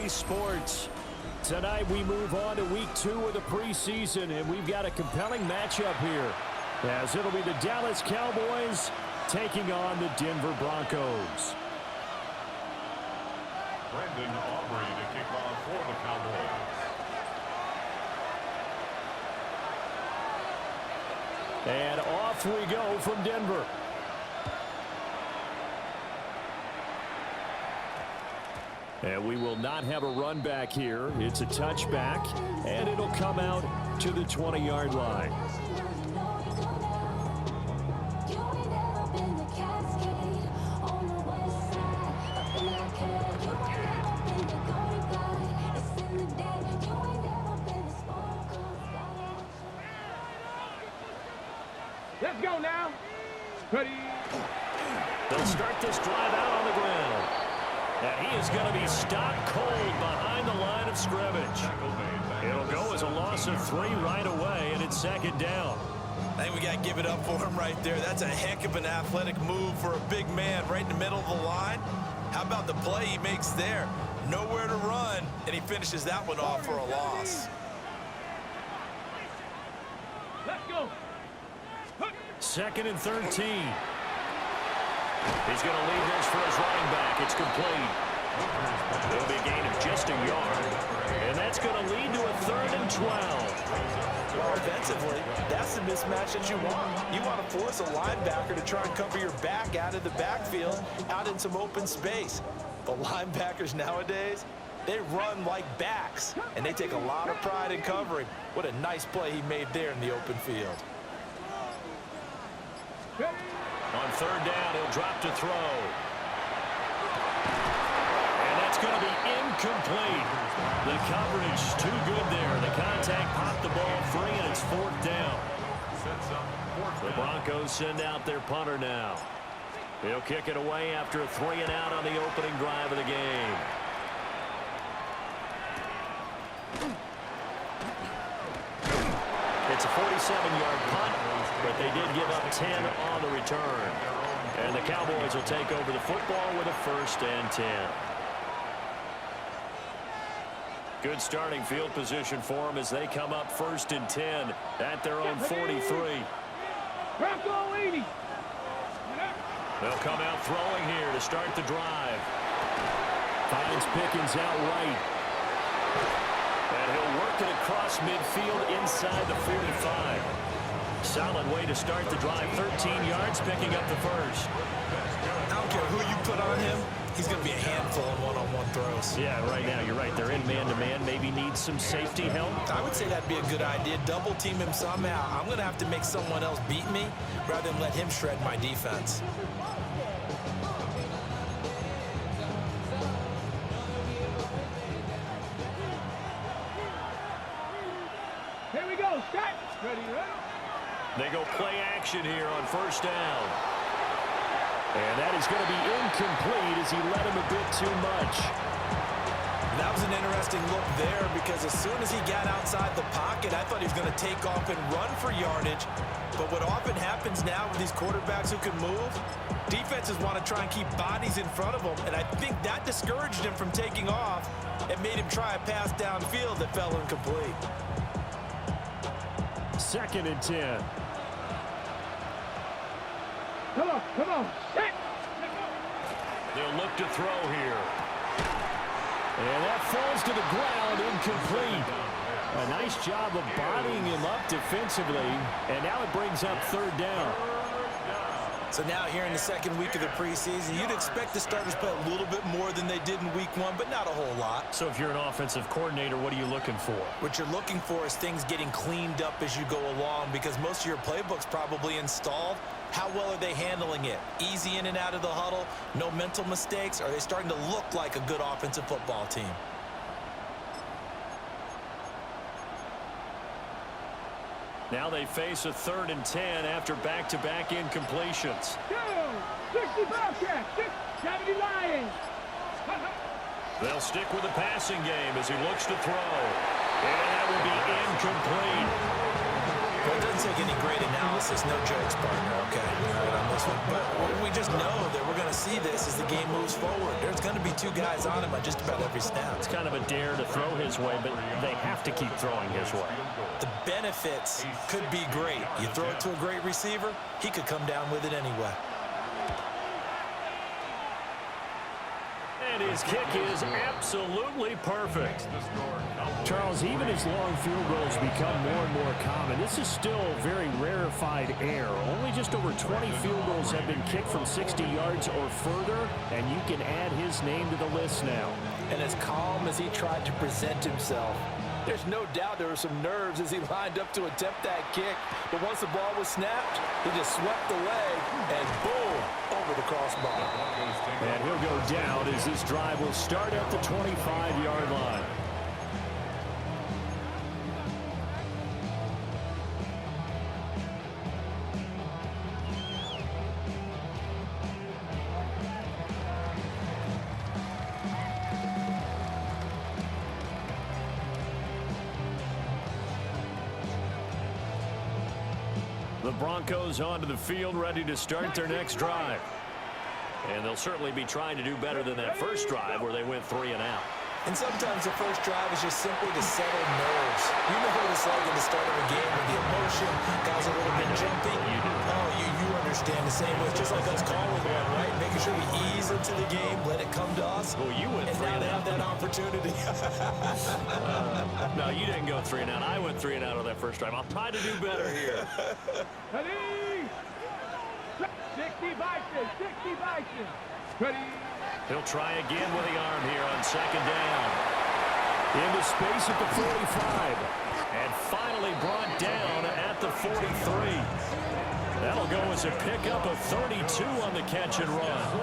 Kingace Sports. Tonight we move on to week 2 of the preseason, and we've got a compelling matchup here, as it'll be the Dallas Cowboys taking on the Denver Broncos. Brandon Aubrey to kick off for the Cowboys. And off we go from Denver. And we will not have a run back here. It's a touchback, and it'll come out to the 20-yard line. Let's go now. Ready. They'll start this drive out on the ground. And he is going to be stopped cold behind the line of scrimmage. It'll go as a loss of 3 right away, and it's second down. I think we got to give it up for him right there. That's a heck of an athletic move for a big man right in the middle of the line. How about the play he makes there? Nowhere to run, and he finishes that one off for a loss. Let's go. Second and 13. He's going to lead this for his running back. It's complete. It'll be a gain of just a yard. And that's going to lead to a 3rd and 12. Well, offensively, that's the mismatch that you want. You want to force a linebacker to try and cover your back out of the backfield, out in some open space. The linebackers nowadays, they run like backs, and they take a lot of pride in covering. What a nice play he made there in the open field. On 3rd down, he'll drop to throw. And that's going to be incomplete. The coverage too good there. The contact popped the ball free, and it's 4th down. The Broncos send out their punter now. He'll kick it away after a 3-and-out on the opening drive of the game. It's a 47-yard punt, but they did give up 10 on the return. And the Cowboys will take over the football with a 1st and 10. Good starting field position for them as they come up 1st and 10 at their own 43. Bronco 80. They'll come out throwing here to start the drive. Finds Pickens out right. And he'll work it across midfield inside the 45. Solid way to start the drive. 13 yards, picking up the 1st. I don't care who you put on him. He's going to be a handful in one-on-one throws. Yeah, right now, you're right. They're in man-to-man. Maybe needs some safety help. I would say that'd be a good idea. Double team him somehow. I'm going to have to make someone else beat me rather than let him shred my defense. Here we go. Set. Ready, ready. They go play action here on 1st down. And that is going to be incomplete as he led him a bit too much. That was an interesting look there because as soon as he got outside the pocket, I thought he was going to take off and run for yardage. But what often happens now with these quarterbacks who can move, defenses want to try and keep bodies in front of them. And I think that discouraged him from taking off and made him try a pass downfield that fell incomplete. 2nd and 10. Come on. Set. They'll look to throw here. And that falls to the ground, incomplete. A nice job of bodying him up defensively. And now it brings up 3rd down. So now here in the 2nd week of the preseason, you'd expect the starters play a little bit more than they did in week 1, but not a whole lot. So if you're an offensive coordinator, what are you looking for? What you're looking for is things getting cleaned up as you go along because most of your playbook's probably installed. How well are they handling it? Easy in and out of the huddle, no mental mistakes? Are they starting to look like a good offensive football team? Now they face a 3rd and 10 after back-to-back incompletions. 65 catch. 70 Lions. They'll stick with the passing game as he looks to throw. And that will be incomplete. Well, it doesn't take any great analysis. No jokes, partner, okay? All right, on this one. But we just know that we're going to see this as the game moves forward. There's going to be two guys on him on just about every snap. It's kind of a dare to throw his way, but they have to keep throwing his way. The benefits could be great. You throw it to a great receiver, he could come down with it anyway. And his kick is absolutely perfect. Charles, even as long field goals become more and more common, this is still very rarefied air. Only just over 20 field goals have been kicked from 60 yards or further, and you can add his name to the list now. And as calm as he tried to present himself, there's no doubt there were some nerves as he lined up to attempt that kick. But once the ball was snapped, he just swept the leg and boom, over the crossbar. And he'll go down as this drive will start at the 25-yard line. The Broncos onto the field, ready to start their next drive. And they'll certainly be trying to do better than that first drive where they went 3 and out. And sometimes the first drive is just simply to settle nerves. You know what it's like at the start of a game when the emotion guys a little bit jumpy. You do. Oh, you understand the same way. It's just like us calling one, right? Making sure we ease into the game, let it come to us. Well, you went and 3 now and they out. have that opportunity. No, you didn't go 3 and out. I went 3 and out on that first drive. I'll try to do better here. Ready? 60 Bison, 60 Bison. Ready? He'll try again with the arm here on second down. Into space at the 45. And finally brought down at the 43. That'll go as a pickup of 32 on the catch and run.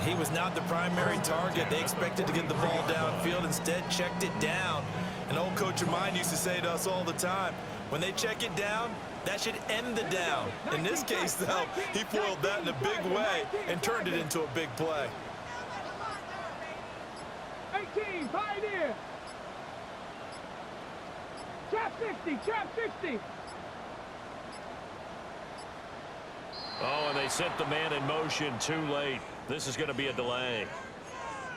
He was not the primary target. They expected to get the ball downfield. Instead, checked it down. An old coach of mine used to say to us all the time, when they check it down, that should end the down. In this case, though, he foiled that in a big way and turned it into a big play. 18, Pioneer. Trap 60, trap 60. Oh, and they sent the man in motion too late. This is going to be a delay.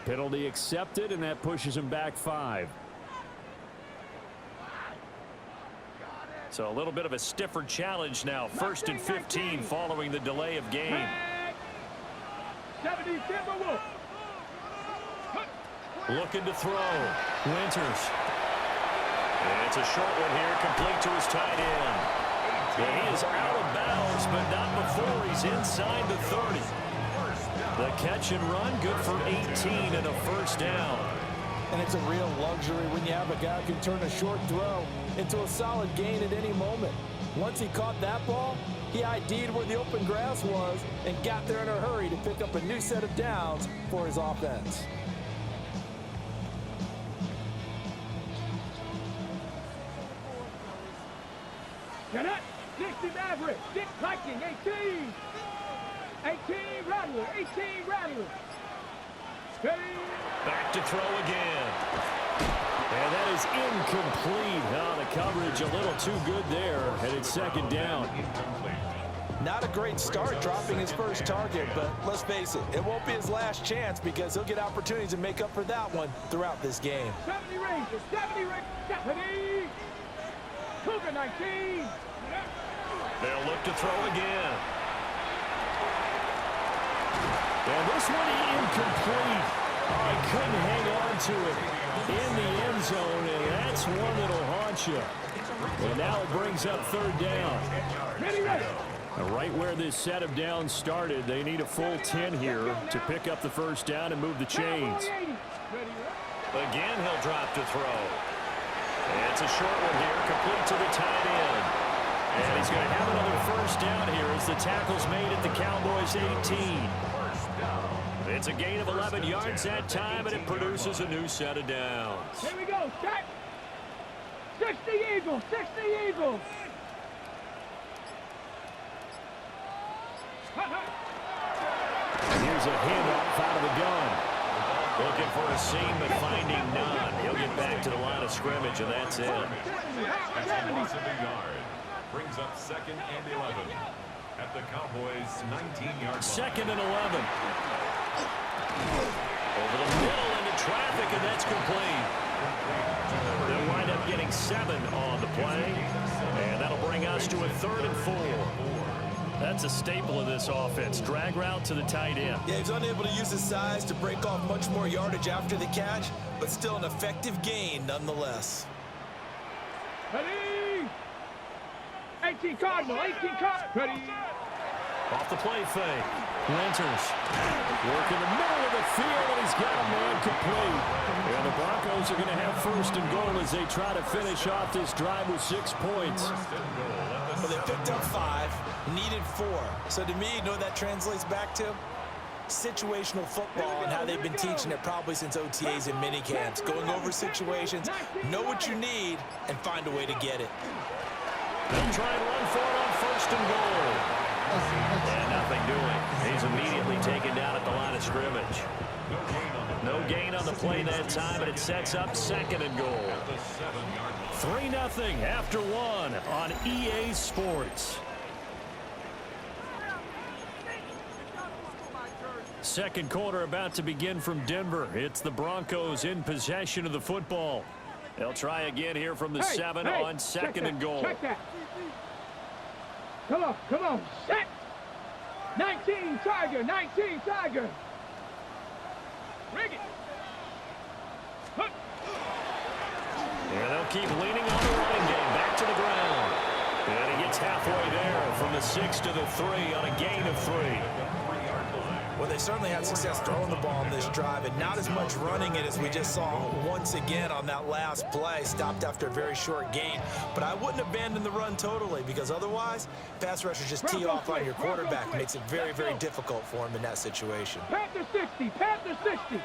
Penalty accepted, and that pushes him back 5. So a little bit of a stiffer challenge now. 1st and 15 following the delay of game. 70 Timberwolves. Looking to throw. Winters. And it's a short one here, complete to his tight end. And he is out of bounds, but not before he's inside the 30. The catch and run, good for 18 and a first down. And it's a real luxury when you have a guy who can turn a short throw into a solid gain at any moment. Once he caught that ball, he ID'd where the open grass was and got there in a hurry to pick up a new set of downs for his offense. Canucks, 60 Maverick, 6 Viking, 18. 18 Rattler, 18 Rattler. Ready? Back to throw again. And that is incomplete. Oh, the coverage a little too good there. And it's second down. Not a great start dropping his first target, but let's face it, it won't be his last chance because he'll get opportunities to make up for that one throughout this game. 70 Rangers, 70 Rangers. Ready? Cougar 19. They'll look to throw again. And this one incomplete. Oh, he couldn't hang on to it in the end zone, and that's one that'll haunt you. And now it brings up 3rd down. Ready, ready. Right where this set of downs started, they need a full 10 here to pick up the first down and move the chains. Again, he'll drop to throw. And it's a short one here, complete to the tight end. And he's going to have another first down here as the tackle's made at the Cowboys' 18. It's a gain of 11 yards that time, and it produces a new set of downs. Here we go, set. 60 Eagles, 60 Eagles. Here's a handoff out of the gun. Looking for a seam, but finding none. He'll get back to the line of scrimmage, and that's it. Brings up 2nd and 11 at the Cowboys' 19-yard line. 2nd and 11. Over the middle into traffic, and that's complete. They'll wind up getting 7 on the play, and that'll bring us to a 3rd and 4. That's a staple of this offense. Drag route to the tight end. Yeah, he's unable to use his size to break off much more yardage after the catch, but still an effective gain nonetheless. Ready? 18 Cardinal, 18 Cardinal. Ready? Off the play fake. Winters working the middle of the field, and he's got a man complete. And the Broncos are going to have 1st and goal as they try to finish off this drive with 6 points. Well, they picked up 5, needed 4. So to me, you know what that translates back to? Situational football and how they've been teaching it probably since OTAs and minicamps. Going over situations, know what you need, and find a way to get it. They'll try and run for it on 1st and goal. And nothing doing. He's immediately taken down at the line of scrimmage. No gain on the play that time, and it sets up 2nd and goal. 3-0 after 1 on EA Sports. Second quarter about to begin from Denver. It's the Broncos in possession of the football. They'll try again here from the 7 on 2nd and goal. Check that. Come on, set. 19 Tiger, 19 Tiger. Rig it. Hook. Yeah, they'll keep leaning on the running game. Back to the ground. And he gets halfway there from the 6 to the 3 on a gain of 3. Well, they certainly had success throwing the ball on this drive, and not as much running it as we just saw once again on that last play. Stopped after a very short gain. But I wouldn't abandon the run totally, because otherwise, pass rushers just tee off on your quarterback. Makes it very, very difficult for him in that situation. Panther 60, Panther 60.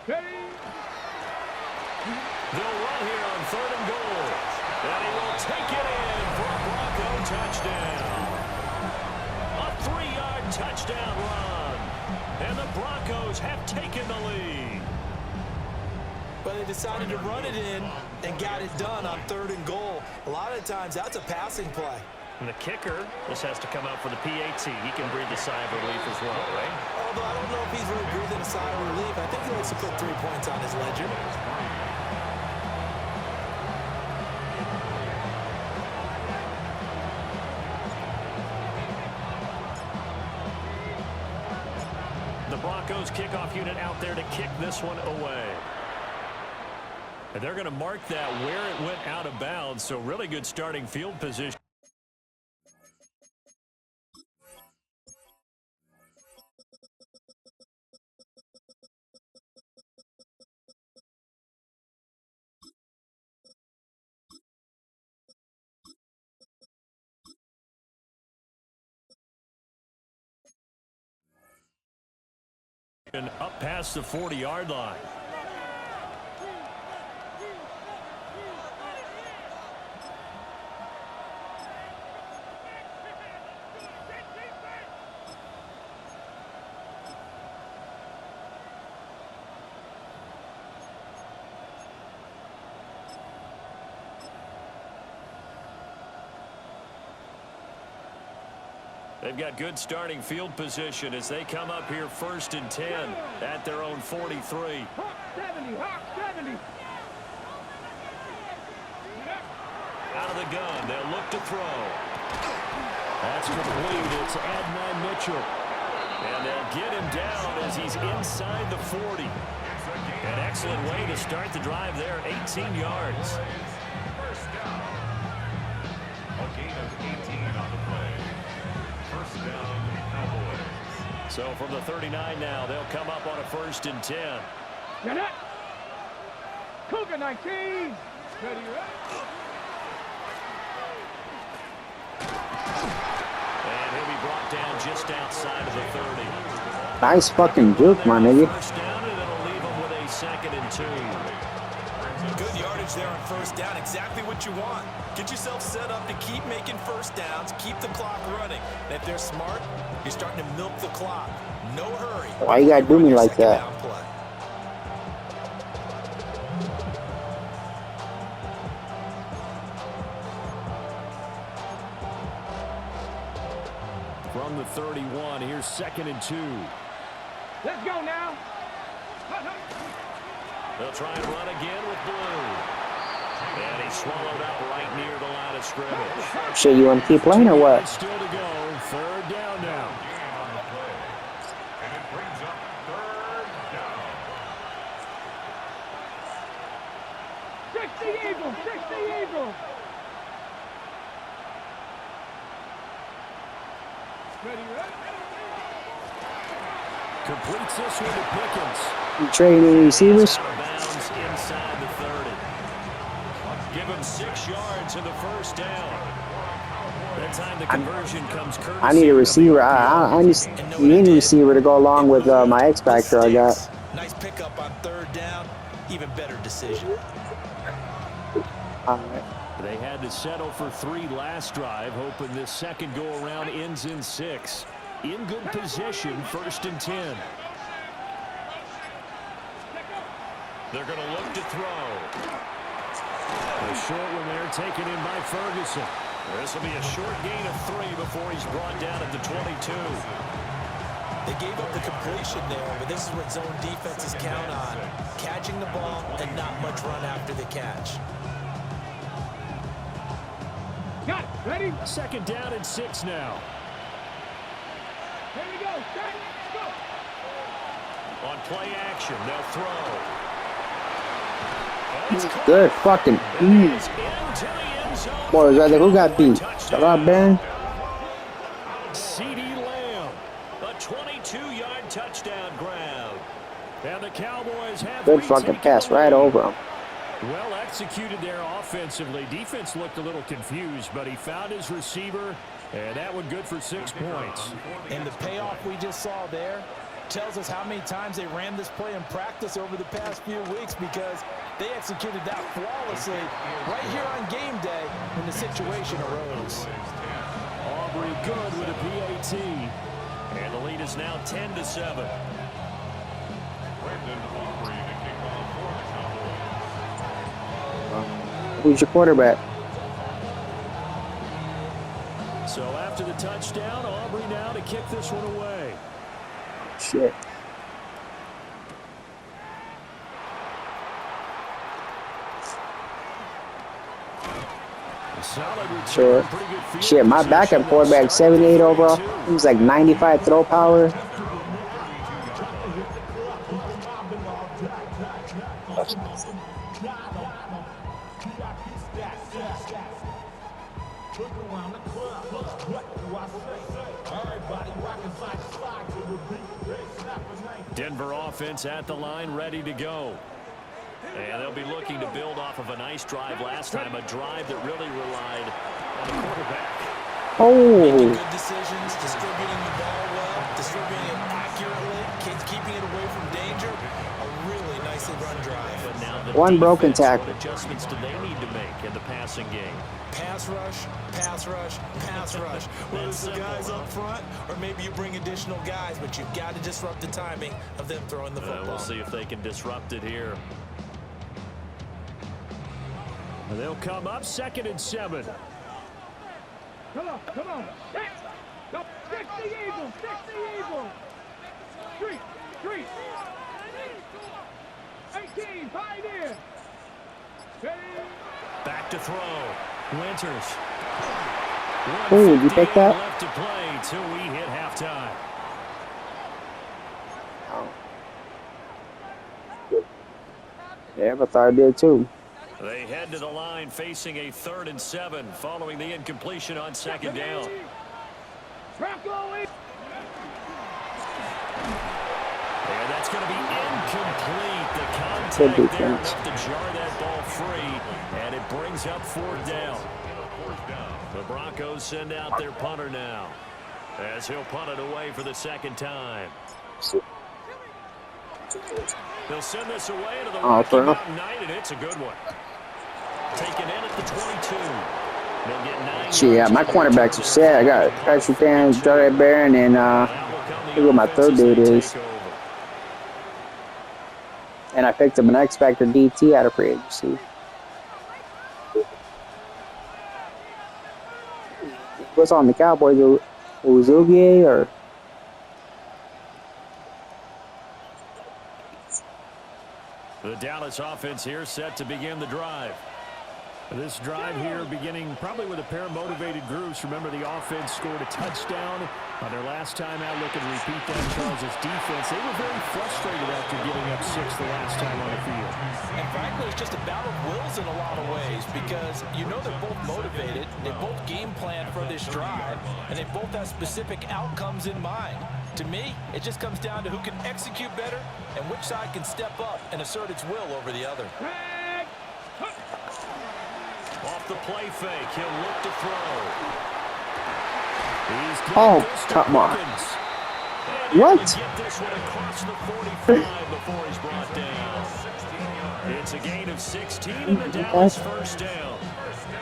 Ready? They'll run here on 3rd and goal. And he will take it in for a Bronco touchdown. A 3-yard touchdown run. And the Broncos have taken the lead. But they decided to run it in and got it done on 3rd and goal. A lot of times, that's a passing play. And the kicker, this has to come out for the PAT. He can breathe a sigh of relief as well, right? Although I don't know if he's really breathing a sigh of relief. I think he likes to put 3 points on his ledger. The Broncos kickoff unit out there to kick this one away. And they're going to mark that where it went out of bounds, so really good starting field position. And up past the 40-yard line. They've got good starting field position as they come up here 1st and 10 at their own 43. Hawk 70, Hawk 70. Out of the gun, they'll look to throw. That's complete. It's Adnan Mitchell. And they'll get him down as he's inside the 40. An excellent way to start the drive there, 18 yards. First down. A gain of 18 on the play. First down, Cowboys. So from the 39 now, they'll come up on a 1st and 10. Get it. Cougar 19. Ready, right? And he'll be brought down just outside of the 30. Nice fucking juke, my nigga. First down, and it'll leave them with a 2nd and 2. Good yardage there on 1st down. Exactly what you want. Get yourself set up to keep making 1st downs, keep the clock running. And if they're smart, you're starting to milk the clock. No hurry. Why you gotta do me like that? 31. Here's 2nd and 2. Let's go now. They'll try and run again with Blue. And he's swallowed up right near the line of scrimmage. Shit, you want to keep playing or what? Still to go. 3rd down now. On the play. And it brings up 3rd down. 60 Eagles, 60 Eagles. Ready, ready? Completes this one to Pickens. You trading any receivers? Out of bounds inside the 30. Give him 6 yards in the 1st down. That time the conversion comes courtesy. I need a receiver. I need a receiver to go along with my X Factor I got. Nice pickup on 3rd down. Even better decision. They had to settle for 3 last drive, hoping this second go-around ends in 6. In good position, 1st and 10. They're going to look to throw. The short one there taken in by Ferguson. This will be a short gain of 3 before he's brought down at the 22. They gave up the completion there, but this is what zone defenses count on. Catching the ball and not much run after the catch. Got it. Ready? 2nd down and 6 now. Here we go. Set. Go. On play action, they'll throw. Good fucking beat. Boys, right there, who got beat? Shout out Ben. C.D. Lamb, a 22-yard touchdown grab. And the Cowboys have Good fucking pass right over him. well executed there offensively. Defense looked a little confused, but he found his receiver, and that one good for 6 points. And the payoff we just saw there tells us how many times they ran this play in practice over the past few weeks, because they executed that flawlessly right here on game day when the situation arose. Aubrey good with a PAT. And the lead is now 10-7. Brandon Aubrey to kick off for the Cowboys. Who's your quarterback? So after the touchdown, Aubrey now to kick this one away. Shit. Sure. Shit, my backup quarterback, 78 overall. He was like 95 throw power. Denver offense at the line, ready to go. And they'll be looking to build off of a nice drive last time, a drive that really relied on the quarterback. Oh. Good decisions, distributing the ball well, distributing it accurately, keeping it away from danger. A really nicely run drive. But now the One broken defense, tackle. What adjustments do they need to make in the passing game? Pass rush, pass rush, pass rush. Whether it's the guys up front or maybe you bring additional guys, but you've got to disrupt the timing of them throwing the football. We'll see if they can disrupt it here. They'll come up 2nd and 7. Come on, come on. Hey, go. 60 Eagles, 60 Eagles. Street, street. 18, Pioneer. Ready? Back to throw. Winters. Ooh, did you pick that? Left to play till we hit halftime. Yeah, but I did too. They head to the line facing a 3rd and 7 following the incompletion on 2nd down. Rocco. And that's going to be incomplete. The contact Good there defense. enough to jar that ball free, and it brings up 4th down. The Broncos send out their punter now, as he'll punt it away for the 2nd time. They'll send this away to the Rocky Mountain Night, and it's a good one. Taken in at the 22. They'll get 9 Shit, yeah, my cornerbacks are set. I got Patrick Daniels, Jordan Barron, and look what my third dude is. And I picked up an X Factor DT out of free agency. What's on the Cowboys? Uzugi or The Dallas offense here set to begin the drive. This drive here beginning probably with a pair of motivated groups. Remember, the offense scored a touchdown on their last time out. Looking to repeat that. Charles' defense, they were very frustrated after giving up 6 the last time on the field. And frankly, it's just a battle of wills in a lot of ways because you know they're both motivated. They both game plan for this drive, and they both have specific outcomes in mind. To me, it just comes down to who can execute better and which side can step up and assert its will over the other. Off the play fake, he'll look to throw. oh, come on. What? Get this one across the 45 before he's brought down. It's a gain of 16 and the Dallas first down.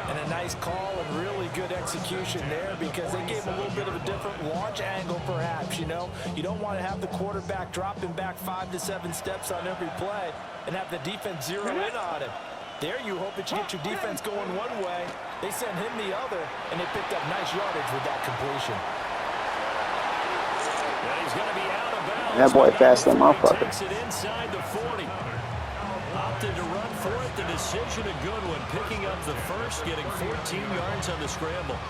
And a nice call and really good execution there because they gave him a little bit of a different launch angle perhaps, you know. You don't want to have the quarterback dropping back 5 to 7 steps on every play and have the defense zero in on him. There you hope that you get your defense going one way. They sent him the other, and they picked up nice yardage with that completion. And he's going to be out of bounds. That boy fast than motherfucker. Takes it inside the 40. Opted to run for it. The decision a good one. Picking up the first, getting 14 yards on the scramble.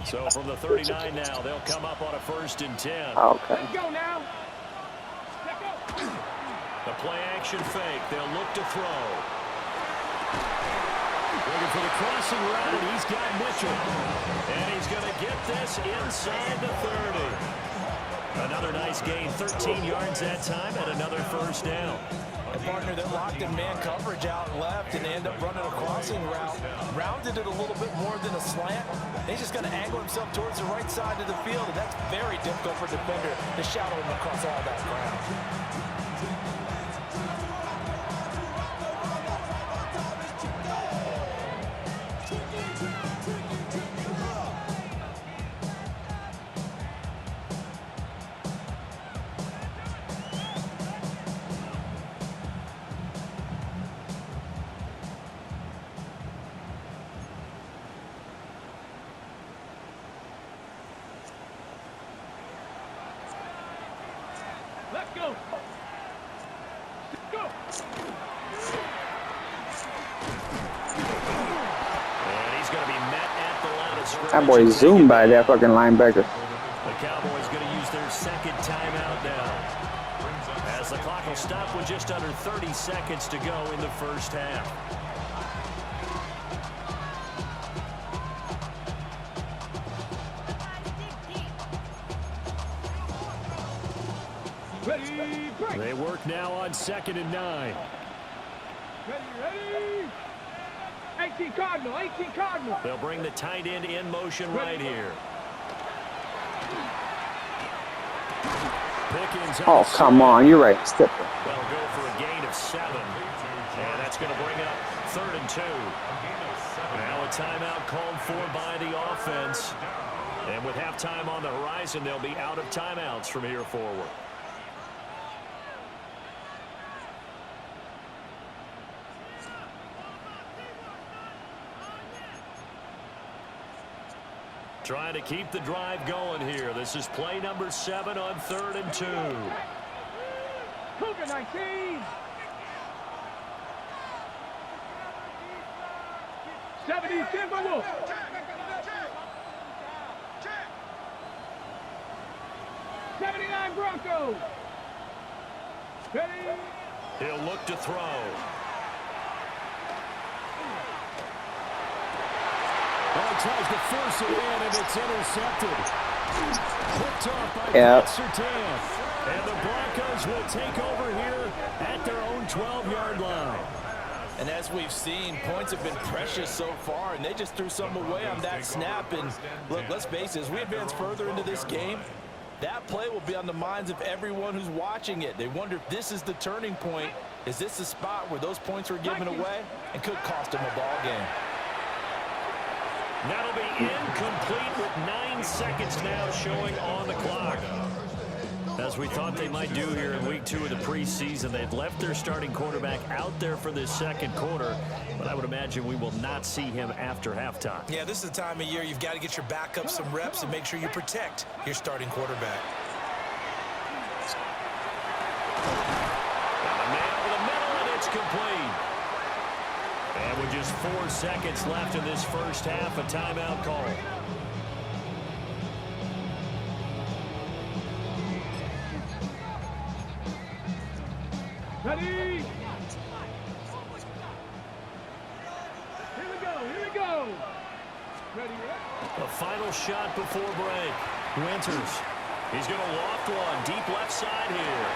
So from the 39 now, they'll come up on a 1st and 10. Okay. Let's go now. Let's go. The play action fake. They'll look to throw. Looking for the crossing route, and he's got Mitchell. And he's going to get this inside the 30. Another nice gain, 13 yards that time, and another first down. And partner, they're locked in man coverage out left, and they end up running a crossing route. Rounded it a little bit more than a slant. He's just going to angle himself towards the right side of the field, and that's very difficult for a defender to shadow him across all that ground. Let's go. Let's go. And he's going to be met at the line of scrimmage. That boy zoomed by that fucking linebacker. The Cowboys going to use their second timeout now, as the clock will stop with just under 30 seconds to go in the first half. Ready, break. They work now on 2nd and 9. Ready. 18 Cardinal, 18 Cardinal. They'll bring the tight end in motion right here. Pickens. Oh, come on. You're right. Step it. They'll go for a gain of 7. And that's going to bring up 3rd and 2. Now a timeout called for by the offense. And with halftime on the horizon, they'll be out of timeouts from here forward. Trying to keep the drive going here. This is play number 7 on 3rd and 2. Cougar 19. 70 Timberwolves. 79 Broncos. Ready. He'll look to throw. Well, he tries to force it in, and it's intercepted. Picked off by Sertan. And the Broncos will take over here at their own 12-yard line. And as we've seen, points have been precious so far, and they just threw some away on that snap. And look, let's face it, as we advance further into this game, that play will be on the minds of everyone who's watching it. They wonder if this is the turning point. Is this the spot where those points were given away and could cost them a ball game? That'll be incomplete with 9 seconds now showing on the clock. As we thought they might do here in week 2 of the preseason, they've left their starting quarterback out there for this second quarter, but I would imagine we will not see him after halftime. Yeah, this is the time of year you've got to get your backup some reps and make sure you protect your starting quarterback. Got a man over the middle, and it's complete. And with just 4 seconds left in this first half, a timeout call. Ready? Here we go. Ready? A final shot before break. Winters. He's going to loft one deep left side here.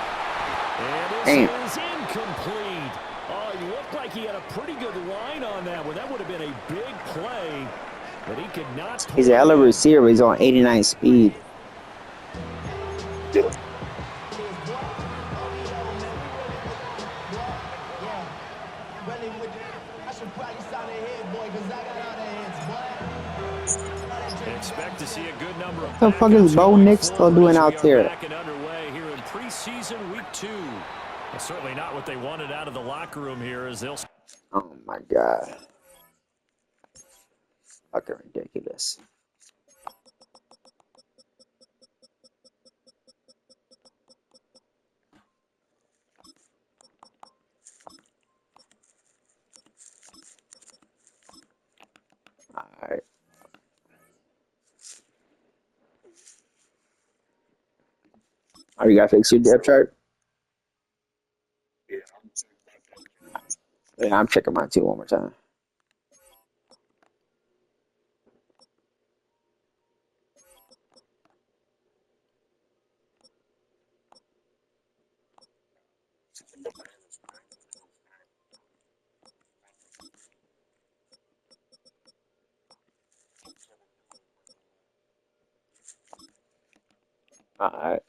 And this is incomplete. Oh, he looked like he had a pretty good line on that one. That would have been a big play, but he could not. He's a hell of a receiver. He's on 89 speed. Expect to see a good number of What the fuck is Bo Nix still doing out there? Back and underway here in preseason week 2. Well, certainly not what they wanted out of the locker room here as they'll. Oh my god. Fucking ridiculous. Alright. Are you gotta fix your depth chart? Yeah, I'm checking mine too one more time. All right.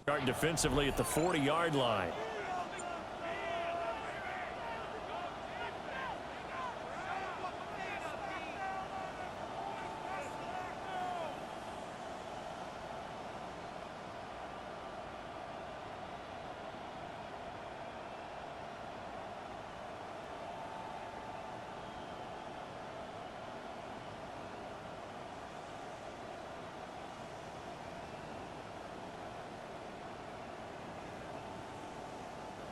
Starting defensively at the 40-yard line.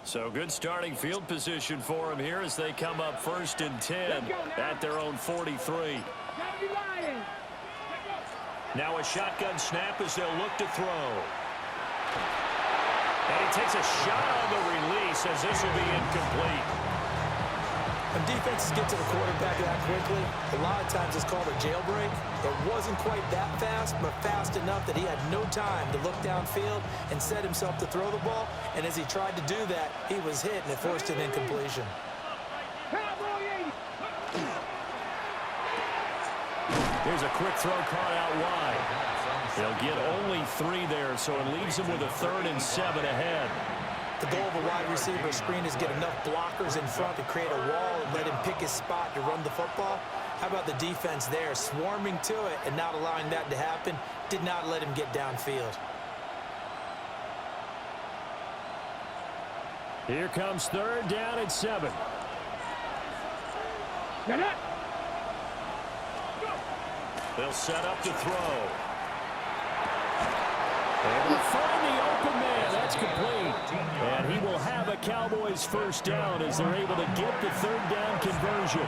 So good starting field position for him here as they come up 1st and 10 at their own 43. Now a shotgun snap as they'll look to throw. And he takes a shot on the release as this will be incomplete. When defenses get to the quarterback that quickly, a lot of times it's called a jailbreak. It wasn't quite that fast, but fast enough that he had no time to look downfield and set himself to throw the ball. And as he tried to do that, he was hit, and it forced an incompletion. Here's a quick throw caught out wide. They'll get only 3 there, so it leaves them with a 3rd and 7 ahead. The goal of a wide receiver screen is get enough blockers in front to create a wall and let him pick his spot to run the football. How about the defense there, swarming to it and not allowing that to happen? Did not let him get downfield. Here comes 3rd down and 7. They'll set up to throw. And we'll find the open man. That's complete. And he will have a Cowboys 1st down as they're able to get the 3rd down conversion.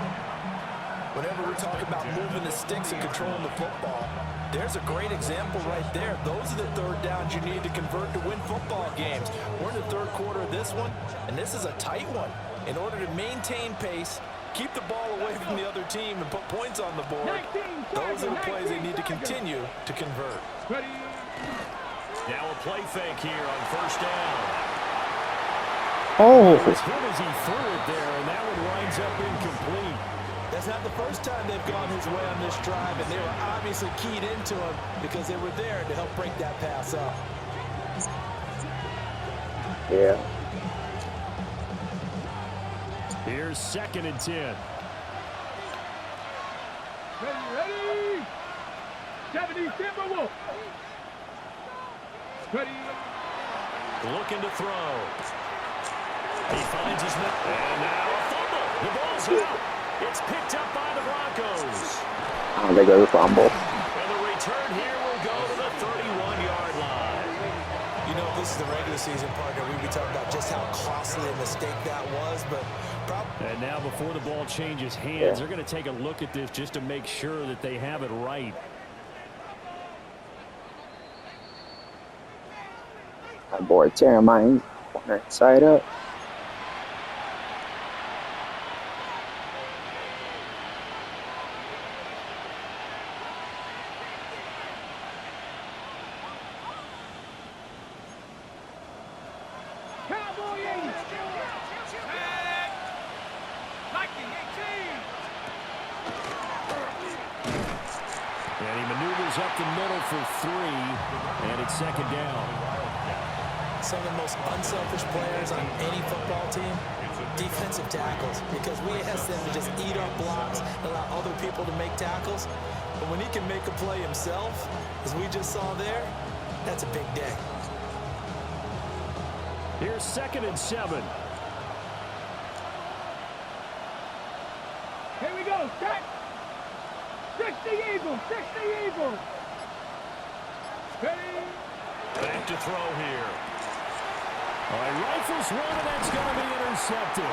Whenever we're talking about moving the sticks and controlling the football, there's a great example right there. Those are the 3rd downs you need to convert to win football games. We're in the 3rd quarter of this one, and this is a tight one. In order to maintain pace, keep the ball away from the other team, and put points on the board, those are the plays they need to continue to convert. Now a play fake here on 1st down. Oh. It was hit as he threw it there, and that one winds up incomplete. That's not the first time they've gone his way on this drive, and they were obviously keyed into him because they were there to help break that pass up. Yeah. Here's 2nd and 10. Ready? 70 Timberwolves. Ready? Looking to throw. He finds his man. And now a fumble. The ball's out. It's picked up by the Broncos. I don't think it was a fumble. And the return here will go to the 31-yard line. You know, if this is the regular season, partner, we'd be talking about just how costly a mistake that was, but probably. And now before the ball changes hands, they're going to take a look at this just to make sure that they have it right. My boy tearing mine corner side up. Cowboy 80. Nike 18. And he maneuvers up the middle for 3, and it's second down. Some of the most unselfish players on any football team, defensive tackles, because we ask them to just eat up blocks and allow other people to make tackles. But when he can make a play himself, as we just saw there, that's a big day. Here's 2nd and 7. Here we go. Set. 60 Eagles. 60 Eagles. Ready? Back to throw here. All right, rifles one, and that's going to be intercepted.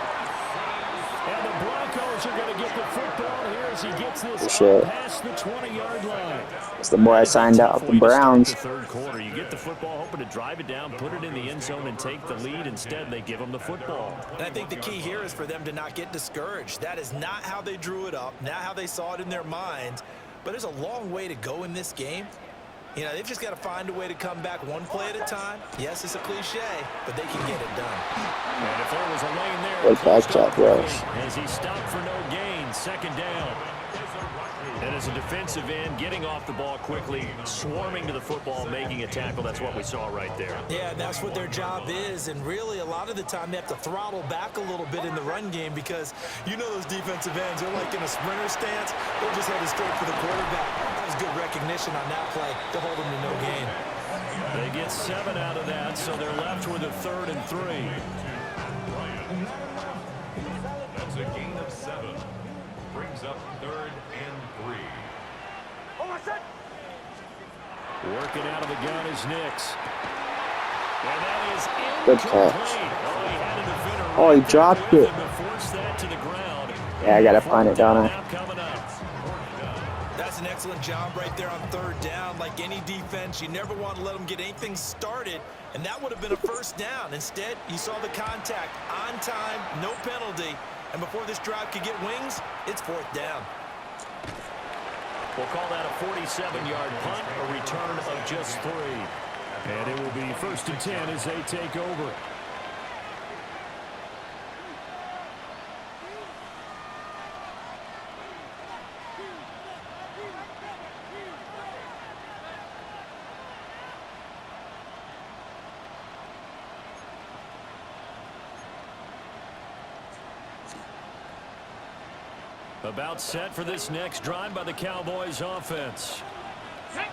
And the Broncos are going to get the football here as he gets this up past the 20-yard line. It's the boy I signed up, the Browns. The third quarter, you get the football, hoping to drive it down, put it in the end zone, and take the lead. Instead, they give them the football. And I think the key here is for them to not get discouraged. That is not how they drew it up, not how they saw it in their minds. But there's a long way to go in this game. You know, they've just got to find a way to come back one play at a time. Yes, it's a cliche, but they can get it done. And if there was a lane there, What back chop rush? as he stopped for no gain, second down. And as a defensive end, getting off the ball quickly, swarming to the football, making a tackle, that's what we saw right there. Yeah, and that's what their job is. And really, a lot of the time, they have to throttle back a little bit in the run game because you know those defensive ends, they're like in a sprinter stance. They're just headed straight for the quarterback. That was good recognition on that play to hold them to no gain. They get 7 out of that, so they're left with a 3rd and 3. That's a gain of 7. Brings up 3rd and 3. Working out of the gun is Nix. And that is Good incomplete. catch. Oh, he dropped it. Force that to the ground. Yeah, I got to find it, don't I? Coming up. That's an excellent job right there on 3rd down. Like any defense, you never want to let them get anything started, and that would have been a 1st down. Instead, you saw the contact on time, no penalty, and before this drive could get wings, it's 4th down. We'll call that a 47-yard punt, a return of just 3. And it will be 1st and 10 as they take over. About set for this next drive by the Cowboys offense.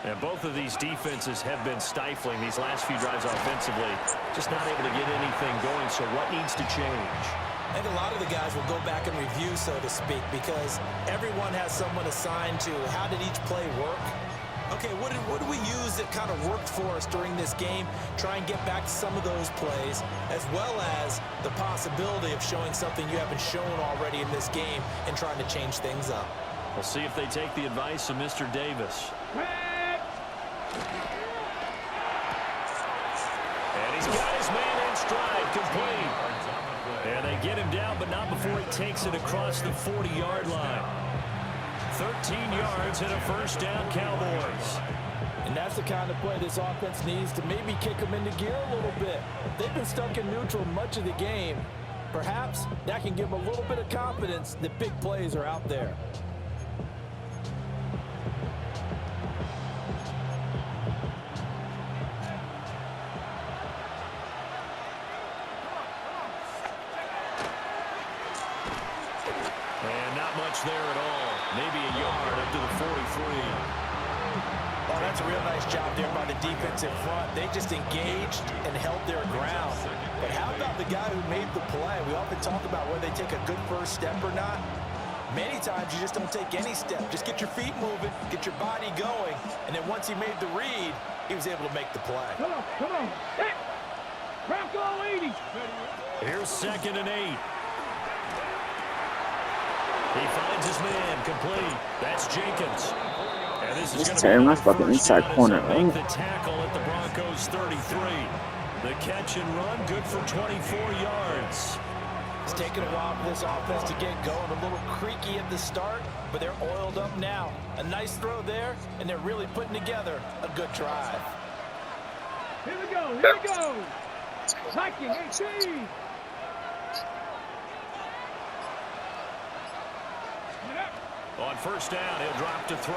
And both of these defenses have been stifling these last few drives offensively. Just not able to get anything going, so what needs to change? I think a lot of the guys will go back and review, so to speak, because everyone has someone assigned to how did each play work. Okay, what did we use that kind of worked for us during this game? Try and get back to some of those plays, as well as the possibility of showing something you haven't shown already in this game and trying to change things up. We'll see if they take the advice of Mr. Davis. And he's got his man in stride, complete. And they get him down, but not before he takes it across the 40-yard line. 13 yards and a 1st down, Cowboys. And that's the kind of play this offense needs to maybe kick them into gear a little bit. They've been stuck in neutral much of the game. Perhaps that can give them a little bit of confidence that big plays are out there. And not much there at all. maybe a yard up to the 43. Oh, that's a real nice job there by the defensive front. They just engaged and held their ground. But how about the guy who made the play? We often talk about whether they take a good first step or not. Many times you just don't take any step. Just get your feet moving, get your body going, and then once he made the read, he was able to make the play. Come on, come on. Hey, Bronco 80. Here's 2nd and 8. He finds his man, complete. That's Jenkins. And this is Just going tearing to my be fucking inside corner, make man. the tackle at the Broncos 33. The catch and run, good for 24 yards. It's taken a while for this offense to get going. A little creaky at the start, but they're oiled up now. A nice throw there, and they're really putting together a good drive. Here we go, here we go. Viking 18. On first down, he'll drop to throw.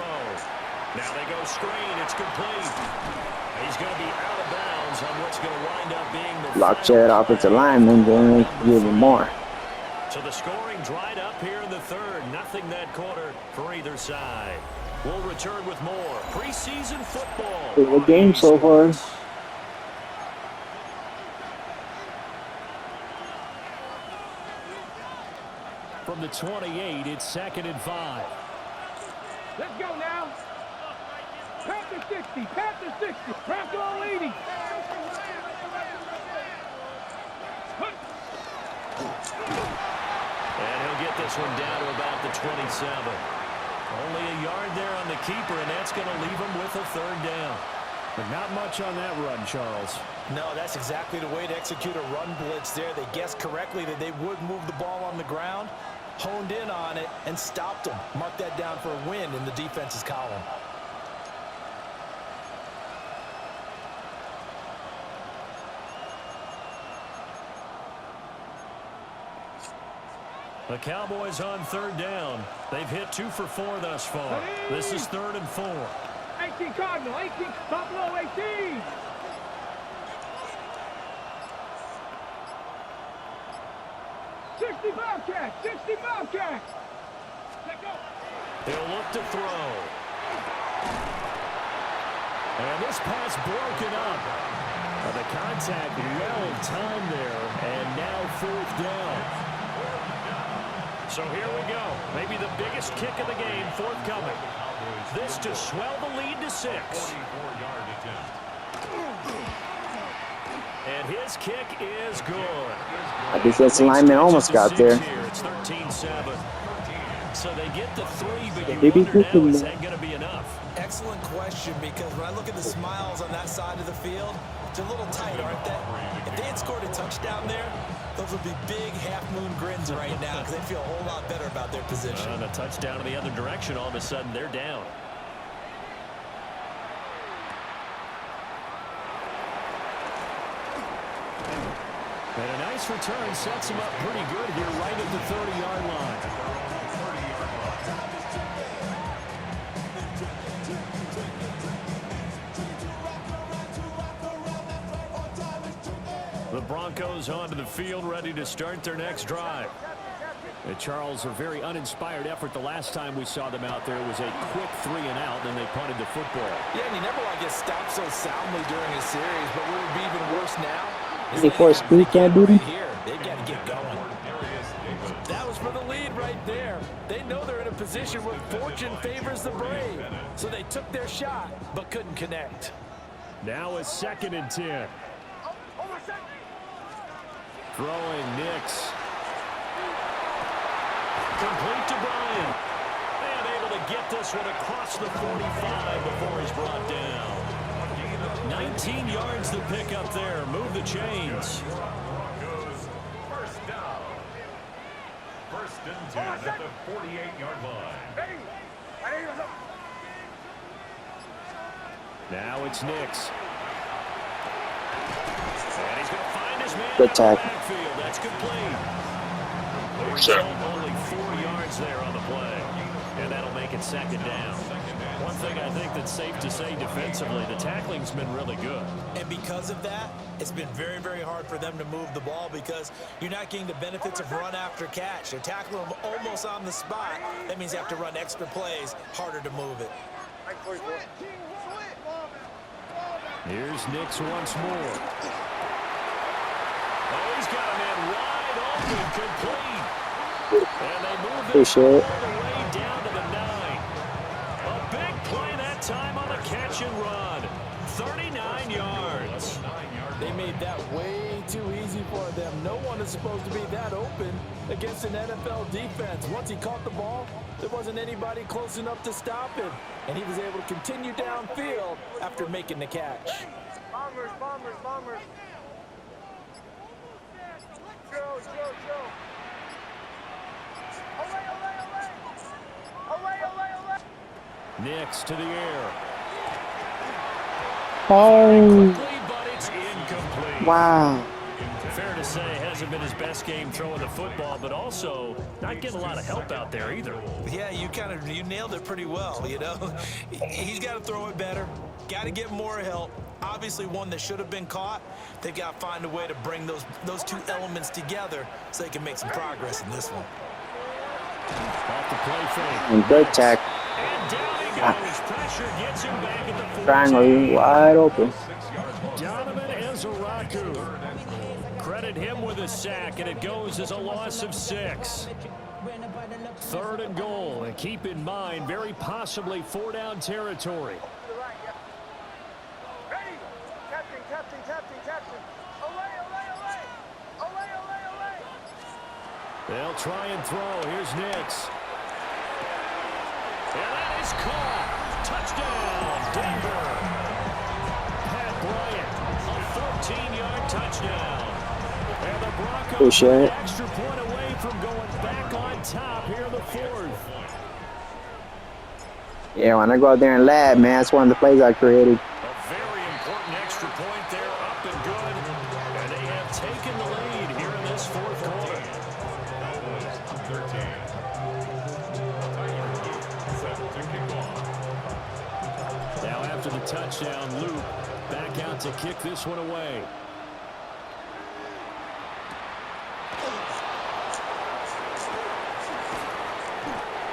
Now they go screen. It's complete. He's going to be out of bounds on what's going to wind up being the Block that offensive lineman, then they can give him more. So the scoring dried up here in the third. Nothing that quarter for either side. We'll return with more preseason football. Good game so far. From the 28, it's 2nd and 5. Let's go now. Panther 60, Panther 60, Bronco 80. And he'll get this one down to about the 27. Only a yard there on the keeper, and that's going to leave him with a 3rd down. But not much on that run, Charles. No, that's exactly the way to execute a run blitz there. They guessed correctly that they would move the ball on the ground, honed in on it, and stopped them. Mark that down for a win in the defense's column. The Cowboys on 3rd down. They've hit 2 for 4 thus far. This is 3rd and 4. 18 Cardinal, 18 Buffalo 18. Bobcat, 60 Bobcat. Let go. He'll look to throw. And this pass broken up. The contact well timed there, and now 4th down. So here we go. Maybe the biggest kick of the game forthcoming. This to swell the lead to 6. And his kick is good. I defensive lineman almost got there. It's 13-7. So they get the 3, but you Maybe wonder now, cooking. is that going to be enough? Excellent question, because when I look at the smiles on that side of the field, they're a little tight, aren't they? If they had scored a touchdown there, those would be big half-moon grins right now because they feel a whole lot better about their position. And a touchdown in the other direction, all of a sudden they're down. And a nice return sets him up pretty good here right at the 30-yard line. The Broncos onto the field, ready to start their next drive. And Charles, a very uninspired effort the last time we saw them out there. It was a quick 3 and out, and they punted the football. Yeah, and you never want to get stopped so soundly during a series, but what would be even worse now? Is he for a speed can't beat him? Here, they got to get going. That was for the lead right there. They know they're in a position where fortune favors the brave, so they took their shot but couldn't connect. Now it's 2nd and 10. Throwing Nix. Complete to Bryant. And able to get this one across the 45 before he's brought down. 19 yards to pick up there. Move the chains. First down. 1st and 10 at the 48-yard line. Now it's Nix. And he's going to find his man. Good tackle. Backfield. That's complete. The result, only 4 yards there on the play. And that'll make it 2nd down. One thing I think that's safe to say defensively, the tackling's been really good. And because of that, it's been very, very hard for them to move the ball because you're not getting the benefits of run after catch. They're tackling them almost on the spot. That means you have to run extra plays, harder to move it. Here's Nix once more. Oh, he's got a man wide open, complete. And they move this all the way down to the 9. A big play that time on a catch and run. 39 yards. They made that way too easy for them. No one is supposed to be that open against an NFL defense. Once he caught the ball, there wasn't anybody close enough to stop him. And he was able to continue downfield after making the catch. Bombers, bombers, bombers. Joe. Away. Nix to the air. Oh, But it's incomplete. wow. Fair to say, hasn't been his best game throwing the football, but also not getting a lot of help out there either. Yeah, you nailed it pretty well, you know. He's got to throw it better. Got to get more help. Obviously one that should have been caught. They've got to find a way to bring those two elements together so they can make some progress in this one. Off the play fake. And good tack. And down he goes. Pressure gets him back at the 14. Triangle wide open. Donovan Ezeraku. Credit him with a sack, and it goes as a loss of 6. 3rd and goal, and keep in mind, very possibly 4-down territory. Ready? Captain. Away. They'll try and throw. Here's Nix. And that is caught. Touchdown, Denver. Pat Bryant, a 14-yard touchdown. And the Broncos Appreciate an it. extra point away from going back on top here in the 4th. Yeah, when I go out there and lab, man, that's one of the plays I created. A very important extra point there, up and good. And they have taken the lead here in this 4th quarter. Cowboys 13. Set to kick off. Now after the touchdown, Luke back out to kick this one away.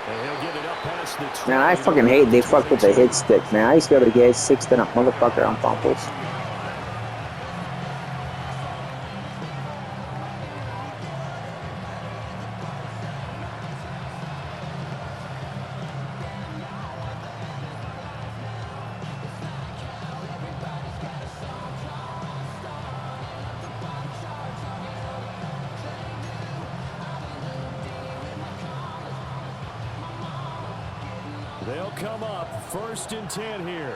And he'll get it up past the 20. Man, I fucking hate they fucked with the hit stick, man. I used to be able to get 6 to a motherfucker on fumbles. They'll come up 1st and 10 here.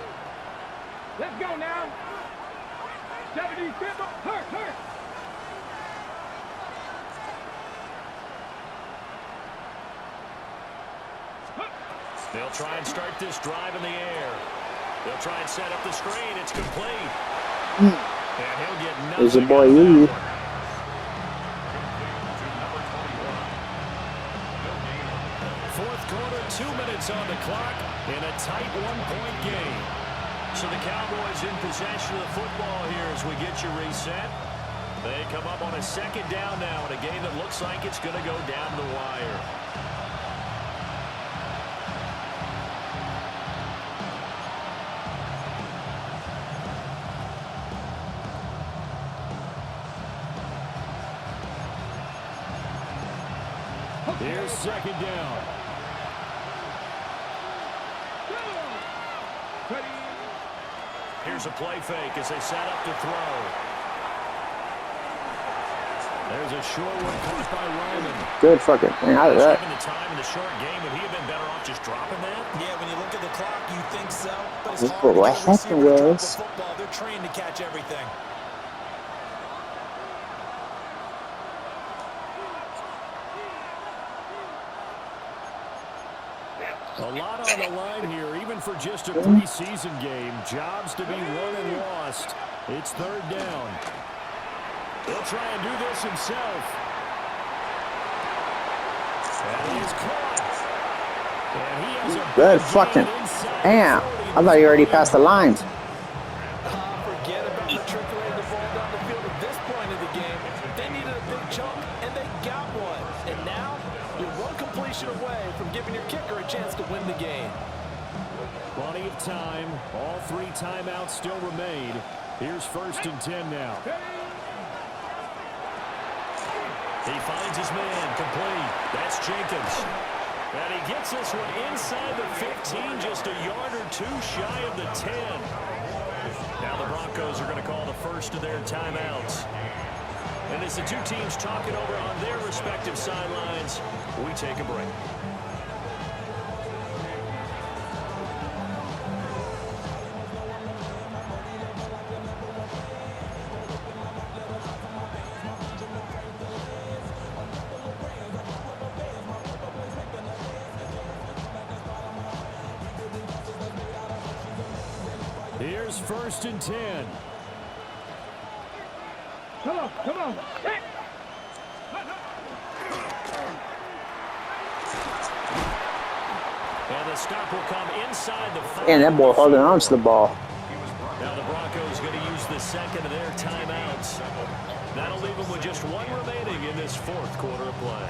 Let's go now. 70, hurt. They'll try and start this drive in the air. They'll try and set up the screen. It's complete. And he'll get nothing. There's your boy out of Lee. that one. 4th quarter, 2 minutes on the clock in a tight 1-point game. So the Cowboys in possession of the football here as we get you reset. They come up on a 2nd down now in a game that looks like it's going to go down the wire. Here's 2nd down. Here's a play fake as they set up to throw. There's a short one caught by Ryman. Good fucking thing. How did that? Given the time in the short game, would he have been better off just dropping that? Yeah, when you look at the clock, you think so. But it's This hard to what get a receiver happened to drop was- the football. They're trained to catch everything. A lot on the line here, even for just a preseason game. Jobs to be won and lost. It's 3rd down. He'll try and do this himself. And he's caught. And he has a Good big fucking. gain inside Damn. the 40 I thought you already passed the lines. Forget about matriculating the ball down the field at this point of the game. They needed a big chunk, and they got one. And now, you're one completion away from giving your kicker a chance to win the game. Plenty of time. All 3 timeouts still remain. Here's 1st and 10 now. He finds his man, complete. That's Jenkins. And he gets this one inside the 15, just a yard or 2 shy of the 10. Now the Broncos are going to call the first of their timeouts. And as the 2 teams talk it over on their respective sidelines, we take a break. Here's 1st and 10. Come on, come on. Hey. And the stop will come inside the 5. And that boy holding on to the ball. Now the Broncos going to use the second of their timeouts. That'll leave them with just 1 remaining in this 4th quarter of play.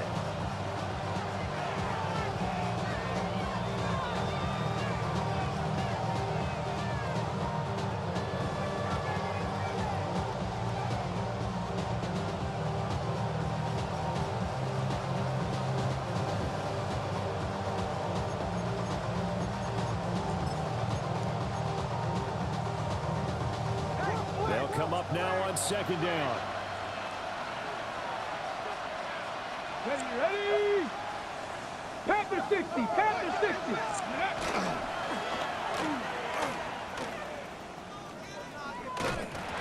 They'll come up now on 2nd down. Ready? Panther 60, Panther 60.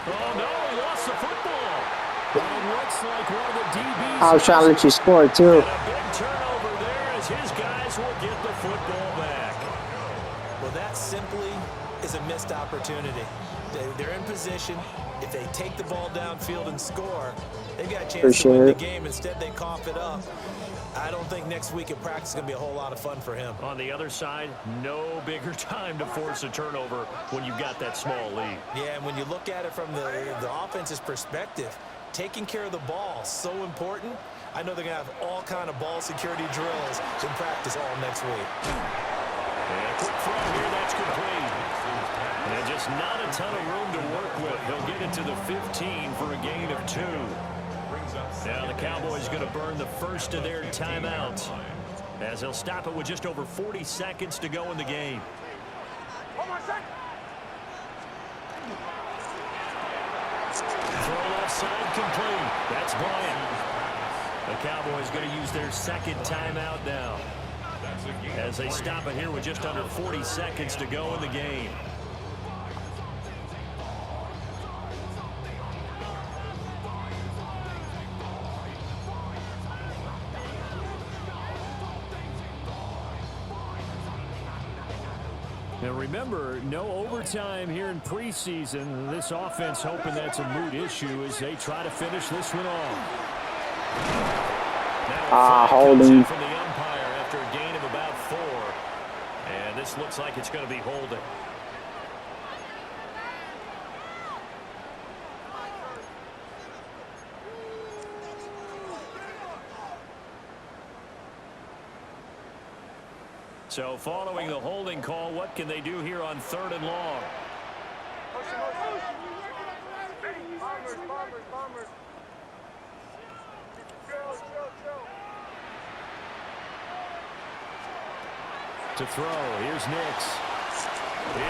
Oh, no, he lost the football. But it looks like one of the DBs. I was trying to let you score too. And a big turnover there as his guys will get the football back. Well, that simply is a missed opportunity. They're in position. If they take the ball downfield and score, they've got a chance to win the game. Instead, they cough it up. I don't think next week at practice is going to be a whole lot of fun for him. On the other side, no bigger time to force a turnover when you've got that small lead. Yeah, and when you look at it from the offense's perspective, taking care of the ball is so important. I know they're going to have all kind of ball security drills in practice all next week. And a quick throw here, that's complete. And just not a ton of room to work with. They'll get it to the 15 for a gain of 2. Now the Cowboys going to burn the first of their timeouts as they'll stop it with just over 40 seconds to go in the game. Throw left side complete. That's Bryant. The Cowboys going to use their second timeout now as they stop it here with just under 40 seconds to go in the game. Now remember, no overtime here in preseason. This offense hoping that's a moot issue as they try to finish this one off. Holding. From the umpire after a gain of about 4. And this looks like it's going to be holding. So following the holding call, what can they do here on 3rd and long? To throw, here's Nix.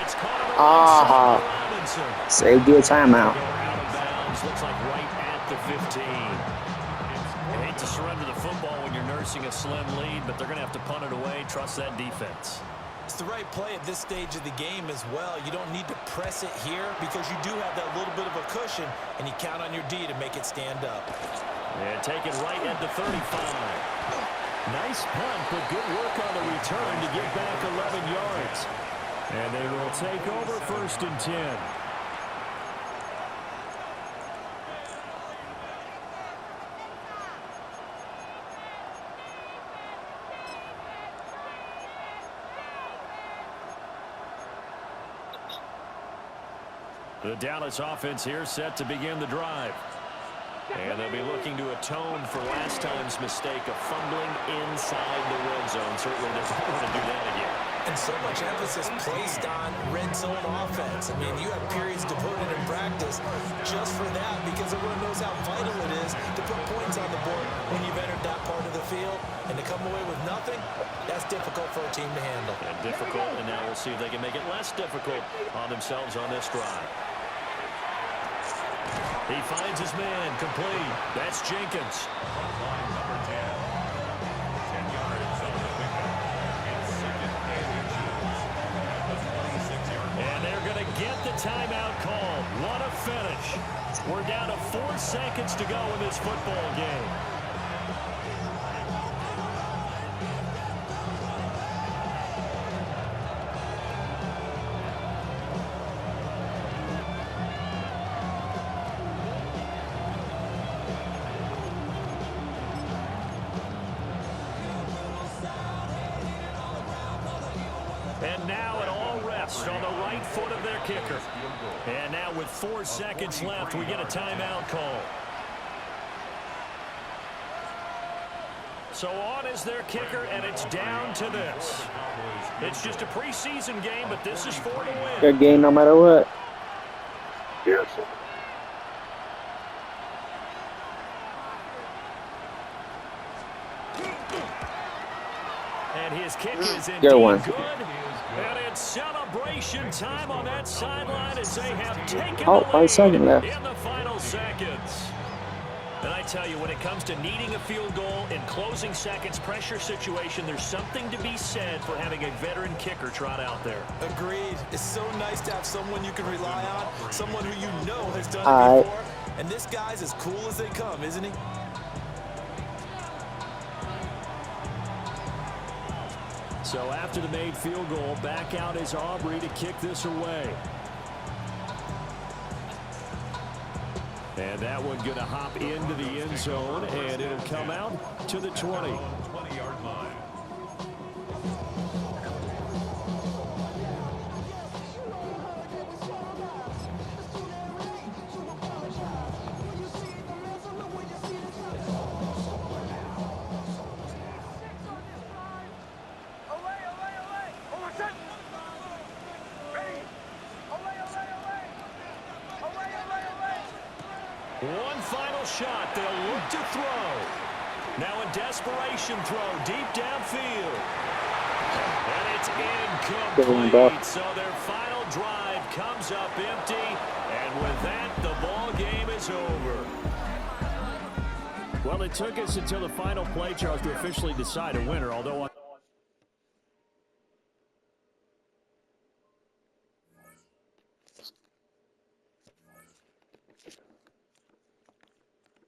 It's caught. Robinson. Saved you a timeout. Out of bounds, looks like right at the 15. You hate to surrender the football when you're nursing a slim lead, but they're going to have to punt it away. Trust that defense. It's the right play at this stage of the game as well. You don't need to press it here because you do have that little bit of a cushion, and you count on your D to make it stand up. And take it right at the 35. Nice punt, but good work on the return to get back 11 yards. And they will take over 1st and 10. The Dallas offense here set to begin the drive. And they'll be looking to atone for last time's mistake of fumbling inside the red zone. Certainly they don't want to do that again. And so much emphasis placed on red zone offense. I mean, you have periods devoted in practice just for that because everyone knows how vital it is to put points on the board when you've entered that part of the field. And to come away with nothing, that's difficult for a team to handle. And difficult, and now we'll see if they can make it less difficult on themselves on this drive. He finds his man complete. That's Jenkins. Line number 10. 10 yards on the pickup. And second and inches at the 26-yard line. And they're going to get the timeout called. What a finish. We're down to 4 seconds to go in this football game. And now it all rests on the right foot of their kicker. And now with 4 seconds left, we get a timeout call. So on is their kicker, and it's down to this. It's just a preseason game, but this is for the win. Good game no matter what. Yes. And his kick is indeed Good one. good. And it's celebration time on that sideline as they have taken Oh, the 5 lead seconds left. in the final seconds. And I tell you, when it comes to needing a field goal in closing seconds pressure situation, there's something to be said for having a veteran kicker trot out there. Agreed. It's so nice to have someone you can rely on, someone who you know has done All it right. before. And this guy's as cool as they come, isn't he? So after the made field goal, back out is Aubrey to kick this away. And that one going to hop into the end zone, and it'll come out to the 20. 20-yard line. One final shot. They'll look to throw. Now a desperation throw deep downfield. And it's incomplete. So their final drive comes up empty. And with that, the ball game is over. Well, it took us until the final play, Charles, to officially decide a winner, although